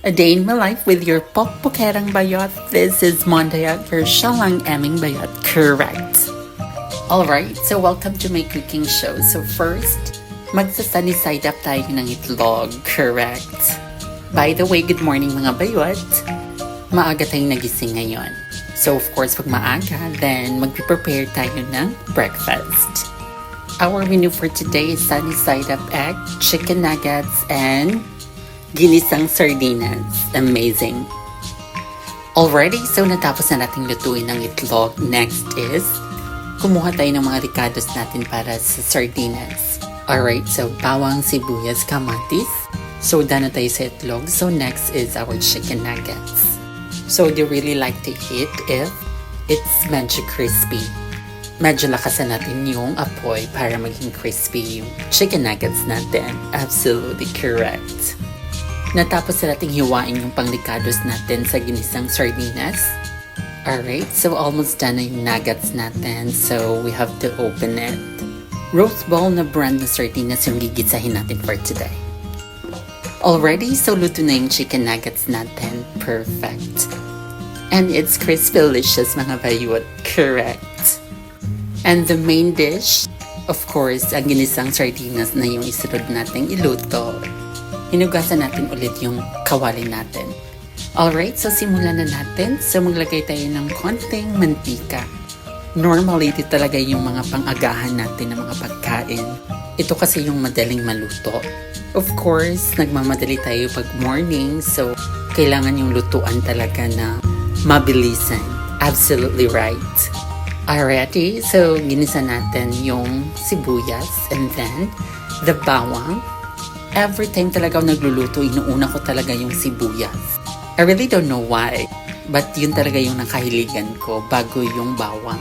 A day in my life with your pokpokerang bayot. This is Mondayak, your shalang aming bayot. Correct. Alright, so welcome to my cooking show. So first, magsa-sunny side up tayo ng itlog. Correct. By the way, good morning mga bayot. Maaga tayong nagising ngayon. So of course, pag maaga, then magpiprepare tayo ng breakfast. Our menu for today is sunny side up egg, chicken nuggets, and ginisang sardinas. Amazing. Already, so natapos na nating lutuin ang itlog. Next is, kumuha tayo ng mga ricados natin para sa sardinas. Alright, so bawang, sibuyas, kamatis. So done na tayo sa itlog. So next is our chicken nuggets. So they really like to eat if it's medyo crispy. Medyo lakasan natin yung apoy para maging crispy yung chicken nuggets natin. Absolutely correct. Natapos na nating hiwain yung panglicados natin sa ginisang sardinas. Alright, so almost done na yung nuggets natin. So we have to open it. Roast ball na brand na sardinas yung gigisahin natin for today. Already, so luto na yung chicken nuggets natin. Perfect. And it's crispy delicious mga bayot. Correct. And the main dish, of course, ang ginisang sardinas na yung isunod nating iluto. Hinugasan natin ulit yung kawali natin. Alright, so simulan na natin. So maglagay tayo ng konting mantika. Normally, ito talaga yung mga pang-agahan natin ng mga pagkain. Ito kasi yung madaling maluto. Of course, nagmamadali tayo pag morning. So, kailangan yung lutuan talaga na mabilisan. Absolutely right. Alrighty, so ginisa natin yung sibuyas and then the bawang. Every time talaga ako nagluluto, inuuna ko talaga yung sibuyas. I really don't know why, but yun talaga yung nakahiligan ko bago yung bawang.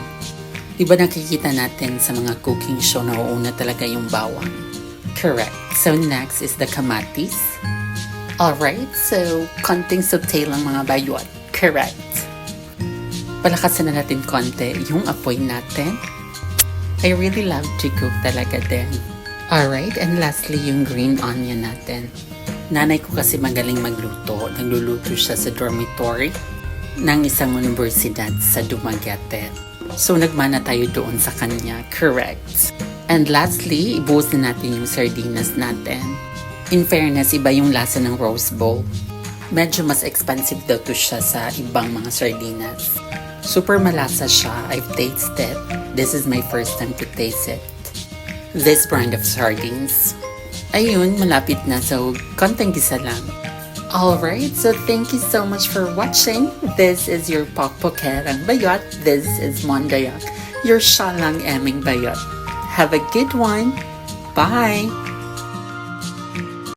Diba nakikita natin sa mga cooking show na uuna talaga yung bawang? Correct. So next is the kamatis. Alright, so konting saute lang mga bayot. Correct. Palakasan na natin konti yung apoy natin. I really love to cook talaga din. Alright, and lastly, yung green onion natin. Nanay ko kasi magaling magluto. Nagluluto siya sa dormitory ng isang universidad sa Dumaguete. So, nagmana tayo doon sa kanya. Correct. And lastly, ibuhos na natin yung sardinas natin. In fairness, iba yung lasa ng roast bowl. Medyo mas expensive daw to siya sa ibang mga sardinas. Super malasa siya. I've tasted. This is my first time to taste it. This brand of sardines. Ayun, malapit na. So, konting gisa lang. Alright, so thank you so much for watching. This is your pokpokerang bayot. This is Mondayak, your shalang aming bayot. Have a good one. Bye!